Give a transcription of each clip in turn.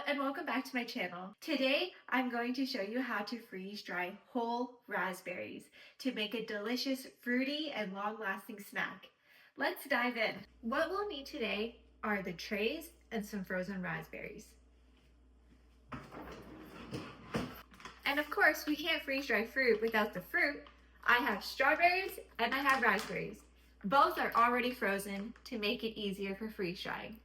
and welcome back to my channel. Today I'm going to show you how to freeze dry whole raspberries to make a delicious, fruity, and long-lasting snack. Let's dive in. What we'll need today are the trays and some frozen raspberries. And of course, we can't freeze dry fruit without the fruit. I have strawberries and I have raspberries. Both are already frozen to make it easier for freeze drying.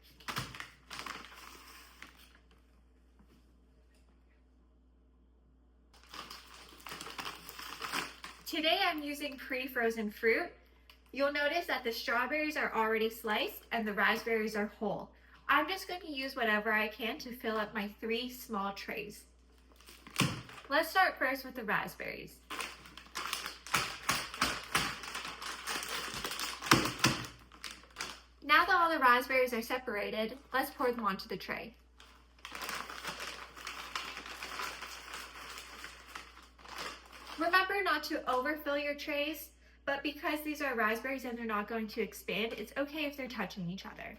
Today I'm using pre-frozen fruit. You'll notice that the strawberries are already sliced and the raspberries are whole. I'm just going to use whatever I can to fill up my 3 small trays. Let's start first with the raspberries. Now that all the raspberries are separated, let's pour them onto the tray. Remember not to overfill your trays, but because these are raspberries and they're not going to expand, it's okay if they're touching each other.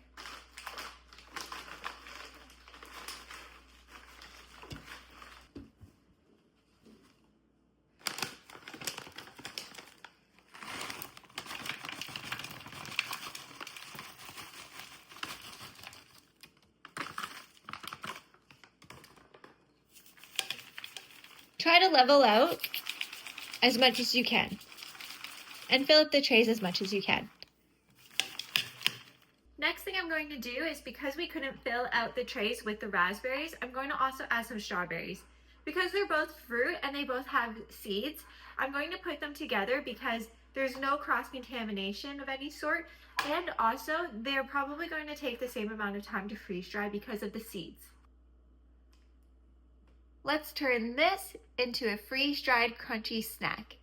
Try to level out as much as you can and fill up the trays as much as you can. Next thing I'm going to do is, because we couldn't fill out the trays with the raspberries, I'm going to also add some strawberries. Because they're both fruit and they both have seeds, I'm going to put them together because there's no cross-contamination of any sort, and also they're probably going to take the same amount of time to freeze dry because of the seeds. Let's turn this into a freeze-dried crunchy snack.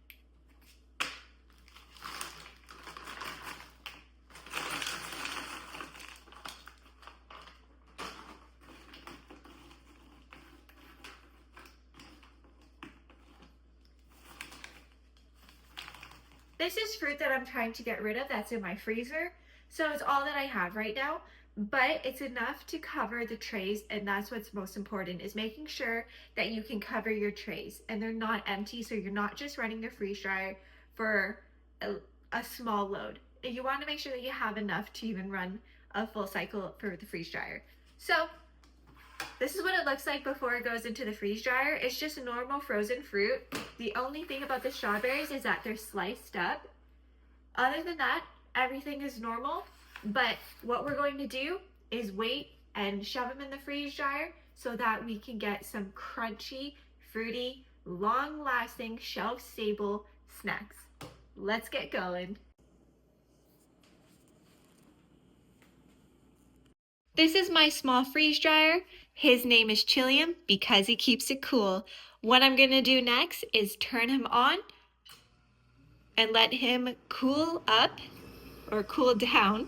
This is fruit that I'm trying to get rid of that's in my freezer, so it's all that I have right now, but it's enough to cover the trays, and that's what's most important, is making sure that you can cover your trays and they're not empty, so you're not just running the freeze dryer for a small load. You want to make sure that you have enough to even run a full cycle for the freeze dryer. So this is what it looks like before it goes into the freeze dryer. It's just normal frozen fruit. The only thing about the strawberries is that they're sliced up. Other than that, everything is normal. But what we're going to do is wait and shove them in the freeze dryer so that we can get some crunchy, fruity, long-lasting, shelf-stable snacks. Let's get going. This is my small freeze dryer. His name is Chilliam because he keeps it cool. What I'm gonna do next is turn him on and let him cool up or cool down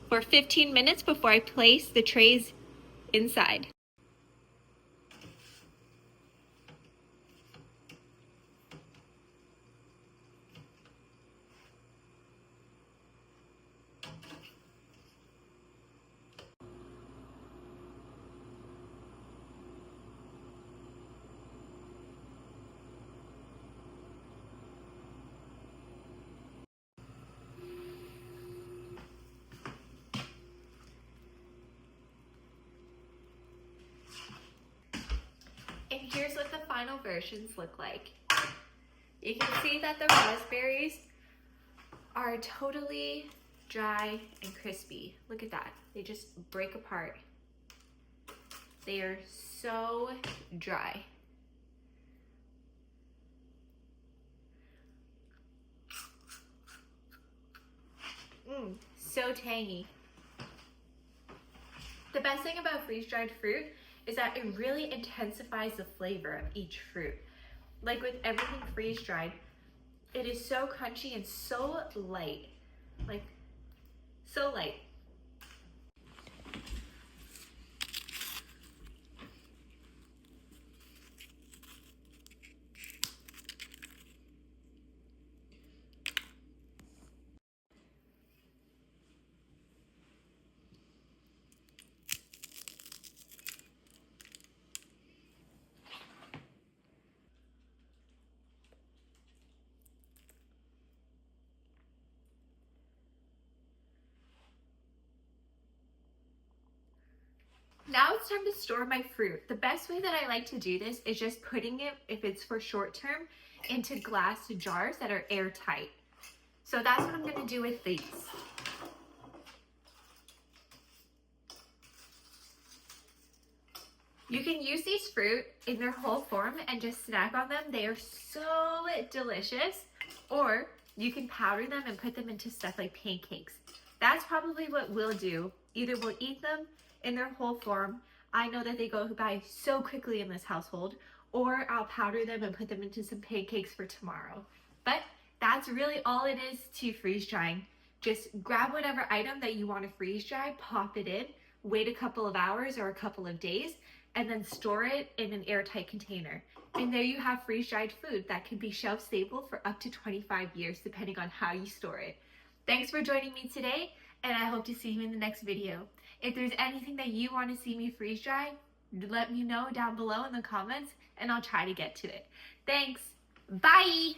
for 15 minutes before I place the trays inside. And here's what the final versions look like. You can see that the raspberries are totally dry and crispy. Look at that. They just break apart. They are so dry. So tangy. The best thing about freeze-dried fruit is that it really intensifies the flavor of each fruit. Like with everything freeze-dried, it is so crunchy and so light. Like, so light. it's time to store my fruit. The best way that I like to do this is just putting it, if it's for short term, into glass jars that are airtight. So that's what I'm gonna do with these. You can use these fruit in their whole form and just snack on them. They are so delicious. Or you can powder them and put them into stuff like pancakes. That's probably what we'll do. Either we'll eat them in their whole form. I know that they go by so quickly in this household. Or I'll powder them and put them into some pancakes for tomorrow. But that's really all it is to freeze drying. Just grab whatever item that you want to freeze dry, pop it in, wait a couple of hours or a couple of days, and then store it in an airtight container. And there you have freeze-dried food that can be shelf stable for up to 25 years, depending on how you store it. Thanks for joining me today, and I hope to see you in the next video. If there's anything that you want to see me freeze dry, let me know down below in the comments, and I'll try to get to it. Thanks. Bye.